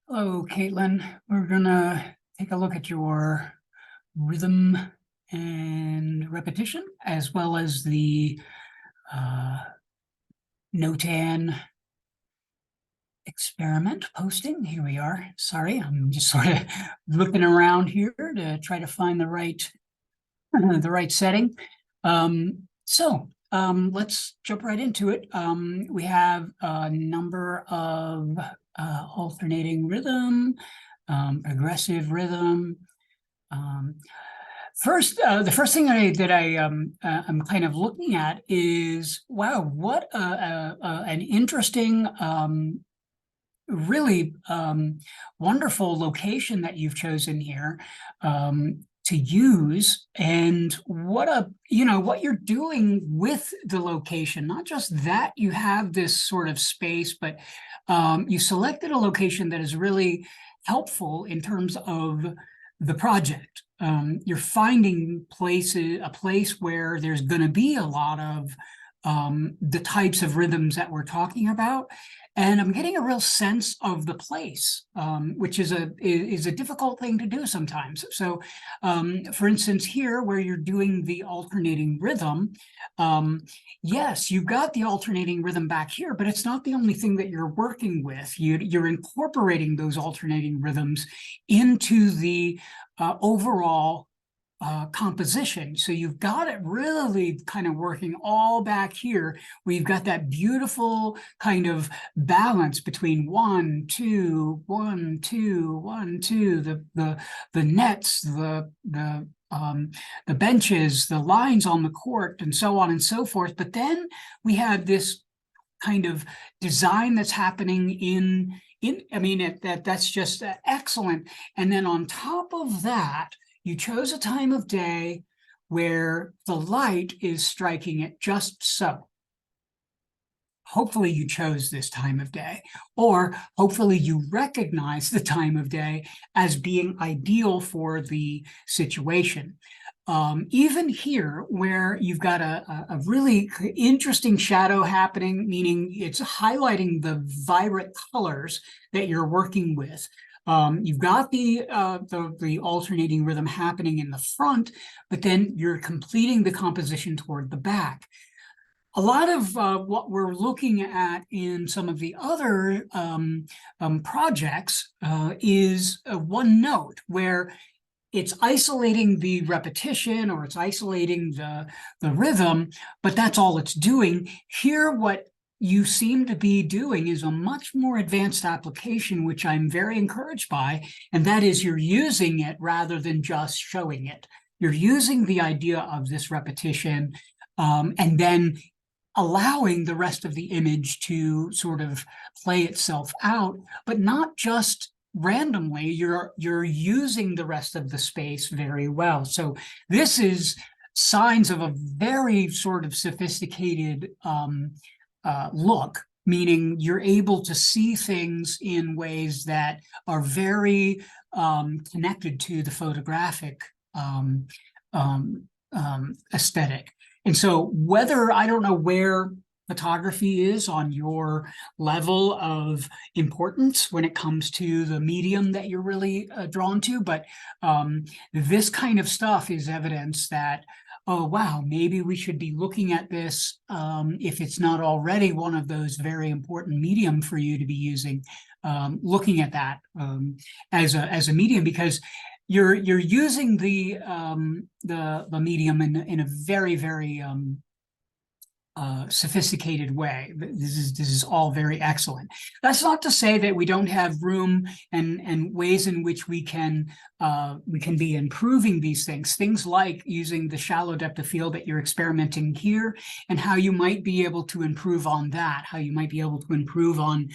Hello, Caitlin. We're gonna take a look at your rhythm and repetition, as well as the uh, Notan experiment posting. Here we are. Sorry, I'm just sort of looking around here to try to find the right setting. Let's jump right into it. We have a number of alternating rhythm, progressive rhythm. Um, the first thing I'm kind of looking at is, wow, what an interesting, really wonderful location that you've chosen here to use, and what you're doing with the location. Not just that you have this sort of space, but you selected a location that is really helpful in terms of the project. You're finding a place where there's going to be a lot of the types of rhythms that we're talking about. And I'm getting a real sense of the place, which is a difficult thing to do sometimes. So, for instance, here where you're doing the alternating rhythm, yes, you've got the alternating rhythm back here, but it's not the only thing that you're working with. You're incorporating those alternating rhythms into the overall composition. So you've got it really kind of working all back here. We've got that beautiful kind of balance between 1, 2, 1, 2, 1, 2, the nets, the benches, the lines on the court, and so on and so forth. But then we have this kind of design that's happening that's just excellent. And then on top of that, you chose a time of day where the light is striking it just so. Hopefully you chose this time of day, or hopefully you recognize the time of day as being ideal for the situation. Even here, where you've got a really interesting shadow happening, meaning it's highlighting the vibrant colors that you're working with. You've got the alternating rhythm happening in the front, but then you're completing the composition toward the back. A lot of what we're looking at in some of the other projects is one note, where it's isolating the repetition, or it's isolating the rhythm, but that's all it's doing. Here, what you seem to be doing is a much more advanced application, which I'm very encouraged by, and that is you're using it rather than just showing it. You're using the idea of this repetition, and then allowing the rest of the image to sort of play itself out, but not just randomly. You're using the rest of the space very well. So this is signs of a very sort of sophisticated look, meaning you're able to see things in ways that are very connected to the photographic aesthetic. And so I don't know where photography is on your level of importance when it comes to the medium that you're really drawn to, but this kind of stuff is evidence that, oh, wow, maybe we should be looking at this, if it's not already one of those very important medium for you to be using, looking at that as a medium, because you're using the medium in a very, very sophisticated way. This is all very excellent. That's not to say that we don't have room and ways in which we can be improving these things. Things like using the shallow depth of field that you're experimenting here, and how you might be able to improve on that. How you might be able to improve on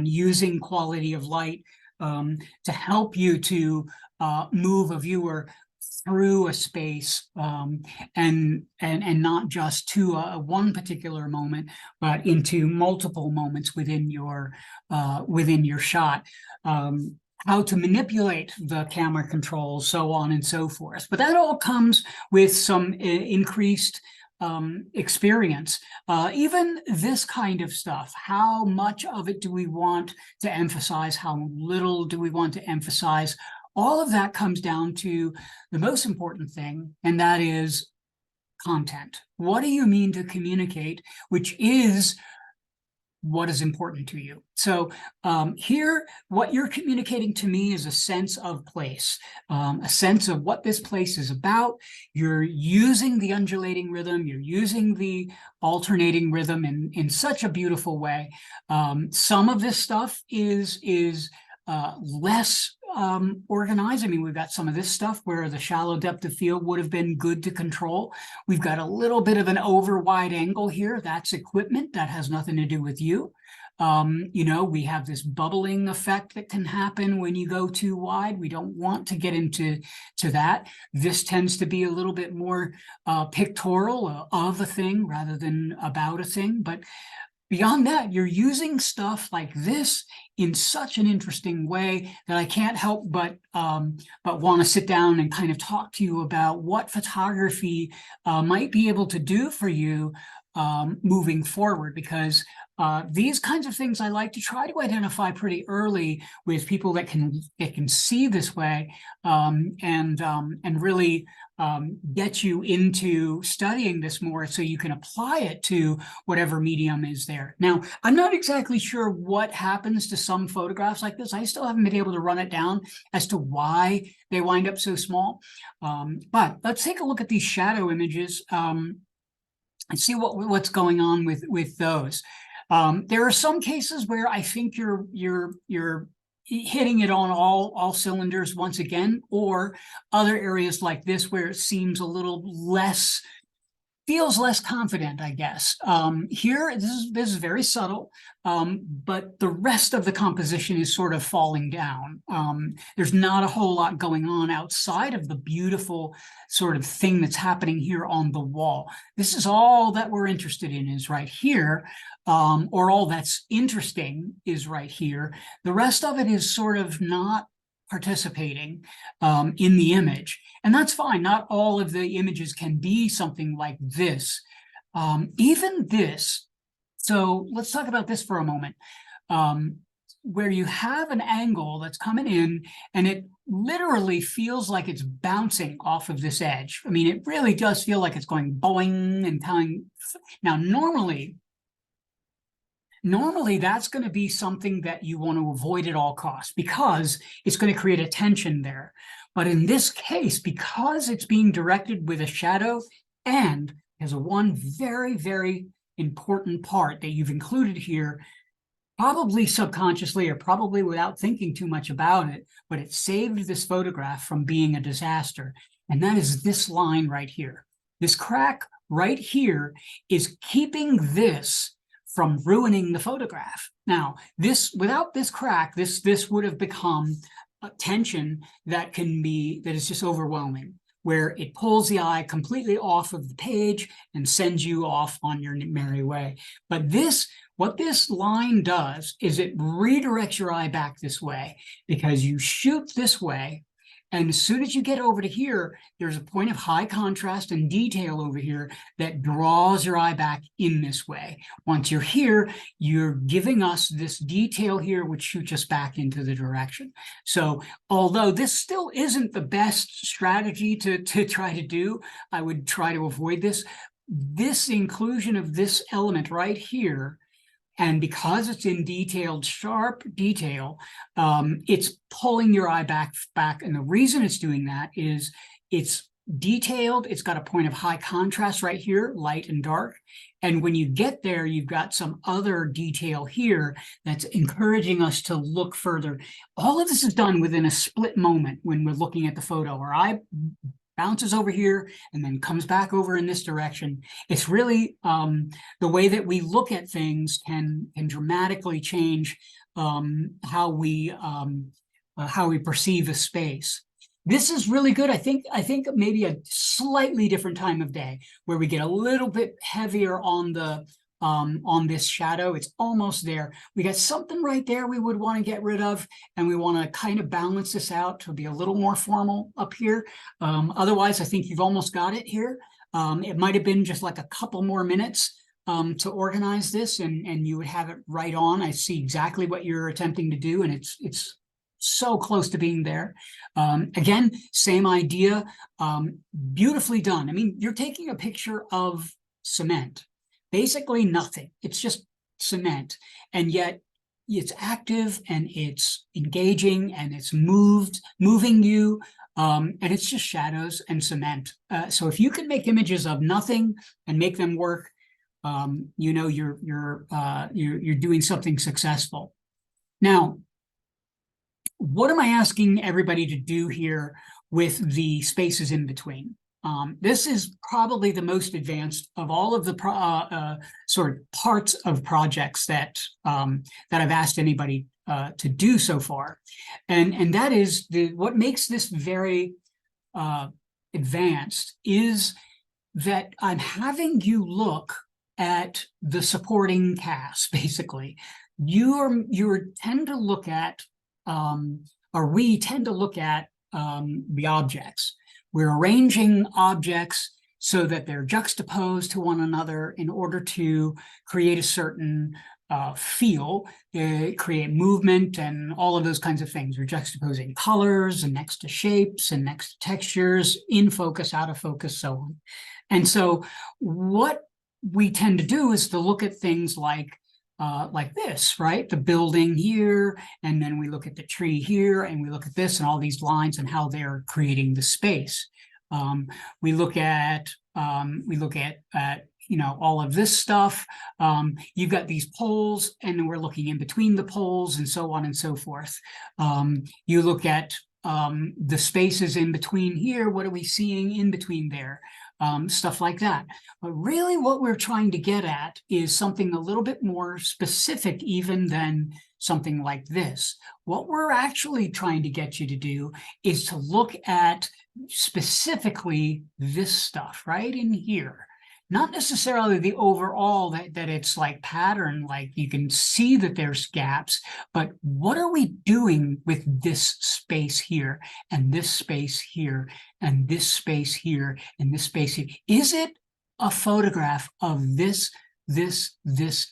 using quality of light to help you to move a viewer through a space, and not just to one particular moment, but into multiple moments within your shot. How to manipulate the camera controls, so on and so forth. But that all comes with some increased experience. Even this kind of stuff, how much of it do we want to emphasize? How little do we want to emphasize? All of that comes down to the most important thing, and that is content. What do you mean to communicate, which is what is important to you. So here, what you're communicating to me is a sense of place, a sense of what this place is about. You're using the undulating rhythm, you're using the alternating rhythm in such a beautiful way. Some of this stuff is less organized. I mean, we've got some of this stuff where the shallow depth of field would have been good to control. We've got a little bit of an over wide angle here. That's equipment. That has nothing to do with you. You know, we have this bubbling effect that can happen when you go too wide. We don't want to get into that. This tends to be a little bit more pictorial of a thing rather than about a thing. But beyond that, you're using stuff like this in such an interesting way that I can't help but want to sit down and kind of talk to you about what photography might be able to do for you moving forward, because these kinds of things I like to try to identify pretty early with people that can see this way, and really get you into studying this more so you can apply it to whatever medium is there. Now, I'm not exactly sure what happens to some photographs like this. I still haven't been able to run it down as to why they wind up so small. But let's take a look at these shadow images and see what's going on with those. There are some cases where I think you're hitting it on all cylinders once again, or other areas like this where it seems a little less, feels less confident, I guess. Here, this is very subtle, but the rest of the composition is sort of falling down. There's not a whole lot going on outside of the beautiful sort of thing that's happening here on the wall. This is all that we're interested in, is right here, or all that's interesting is right here. The rest of it is sort of not participating in the image. And that's fine. Not all of the images can be something like this. Even this. So let's talk about this for a moment. Where you have an angle that's coming in and it literally feels like it's bouncing off of this edge. I mean, it really does feel like it's going boing and coming. Now, normally that's going to be something that you want to avoid at all costs because it's going to create a tension there. But in this case, because it's being directed with a shadow, and there's one very, very important part that you've included here, probably subconsciously or probably without thinking too much about it, but it saved this photograph from being a disaster. And that is this line right here. This crack right here is keeping this from ruining the photograph. Now, without this crack, this would have become a tension that is just overwhelming, where it pulls the eye completely off of the page and sends you off on your merry way. But what this line does is it redirects your eye back this way, because you shoot this way, and as soon as you get over to here, there's a point of high contrast and detail over here that draws your eye back in this way. Once you're here, you're giving us this detail here, which shoots us back into the direction. So although this still isn't the best strategy to try to do, I would try to avoid this. This inclusion of this element right here, and because it's in detailed, sharp detail, it's pulling your eye back. And the reason it's doing that is it's detailed. It's got a point of high contrast right here, light and dark. And when you get there, you've got some other detail here that's encouraging us to look further. All of this is done within a split moment when we're looking at the photo. Our eye bounces over here and then comes back over in this direction. It's really the way that we look at things can dramatically change how we perceive a space. This is really good. I think maybe a slightly different time of day where we get a little bit heavier on this shadow. It's almost there. We got something right there we would want to get rid of, and we want to kind of balance this out to be a little more formal up here. Otherwise, I think you've almost got it here. It might have been just like a couple more minutes to organize this, and you would have it right on. I see exactly what you're attempting to do, and it's so close to being there. Again, same idea, beautifully done. I mean, you're taking a picture of cement, basically nothing. It's just cement, and yet it's active and it's engaging and it's moving you, and it's just shadows and cement. So if you can make images of nothing and make them work, you know you're doing something successful. Now, what am I asking everybody to do here with the spaces in between? This is probably the most advanced of all of the sort of parts of projects that I've asked anybody to do so far, and that is what makes this very advanced is that I'm having you look at the supporting cast. Basically, you tend to look at or we tend to look at the objects. We're arranging objects so that they're juxtaposed to one another in order to create a certain feel, create movement, and all of those kinds of things. We're juxtaposing colors and next to shapes and next to textures, in focus, out of focus, so on. And so what we tend to do is to look at things like this, right? The building here, and then we look at the tree here, and we look at this and all these lines and how they're creating the space. We look at you know, all of this stuff. You've got these poles, and then we're looking in between the poles, and so on and so forth. You look at the spaces in between here. What are we seeing in between there? Stuff like that. But really what we're trying to get at is something a little bit more specific even than something like this. What we're actually trying to get you to do is to look at specifically this stuff right in here. Not necessarily the overall that it's like pattern, like you can see that there's gaps, but what are we doing with this space here and this space here and this space here and this space here? Is it a photograph of this, this,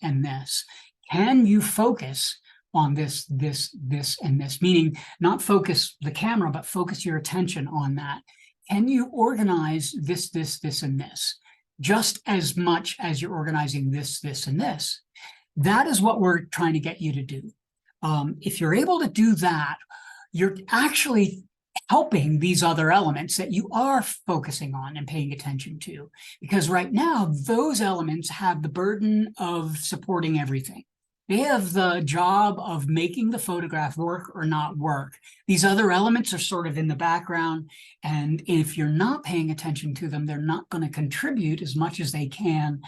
and this? Can you focus on this, and this? Meaning not focus the camera, but focus your attention on that. Can you organize this, and this? Just as much as you're organizing this, and this. That is what we're trying to get you to do. If you're able to do that, you're actually helping these other elements that you are focusing on and paying attention to. Because right now, those elements have the burden of supporting everything. They have the job of making the photograph work or not work. These other elements are sort of in the background, and if you're not paying attention to them, they're not going to contribute as much as they can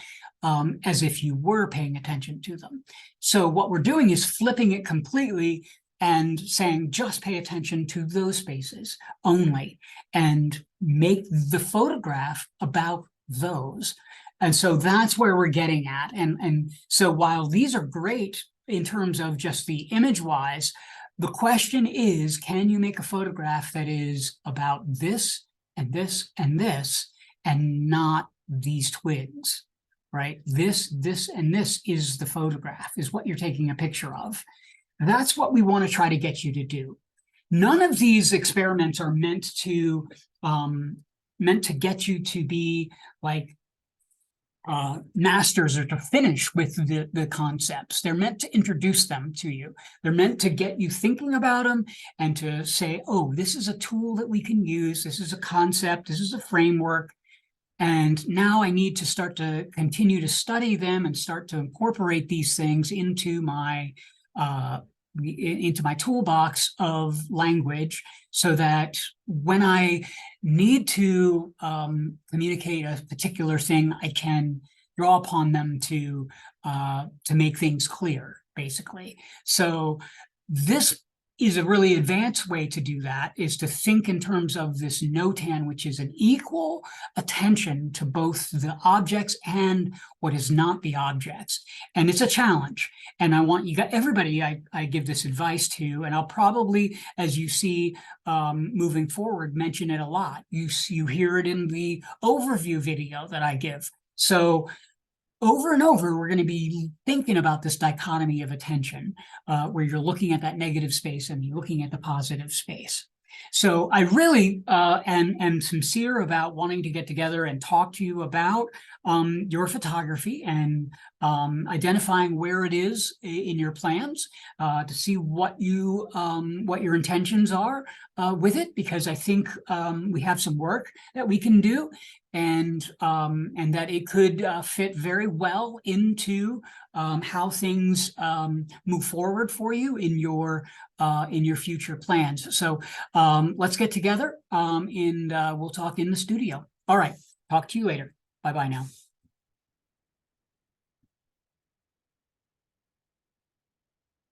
as if you were paying attention to them. So what we're doing is flipping it completely and saying just pay attention to those spaces only and make the photograph about those. And so that's where we're getting at. And so while these are great in terms of just the image wise, the question is, can you make a photograph that is about this and this and this and not these twigs, right? This, and this is the photograph, is what you're taking a picture of. That's what we want to try to get you to do. None of these experiments are meant to get you to be like masters or to finish with the concepts. They're meant to introduce them to you. They're meant to get you thinking about them and to say, oh, this is a tool that we can use. This is a concept. This is a framework. And now I need to start to continue to study them and start to incorporate these things into my toolbox of language, so that when I need to communicate a particular thing, I can draw upon them to make things clear, basically. So this is a really advanced way to do that, is to think in terms of this notan, which is an equal attention to both the objects and what is not the objects. And it's a challenge. And I want you got everybody I give this advice to, and I'll probably, as you see moving forward, mention it a lot. You hear it in the overview video that I give. So over and over, we're going to be thinking about this dichotomy of attention, where you're looking at that negative space and you're looking at the positive space. So I really am sincere about wanting to get together and talk to you about your photography and identifying where it is in your plans, to see what your intentions are with it, because I think we have some work that we can do, and that it could fit very well into how things move forward for you in your future plans. So let's get together and we'll talk in the studio. All right, talk to you later. Bye-bye now.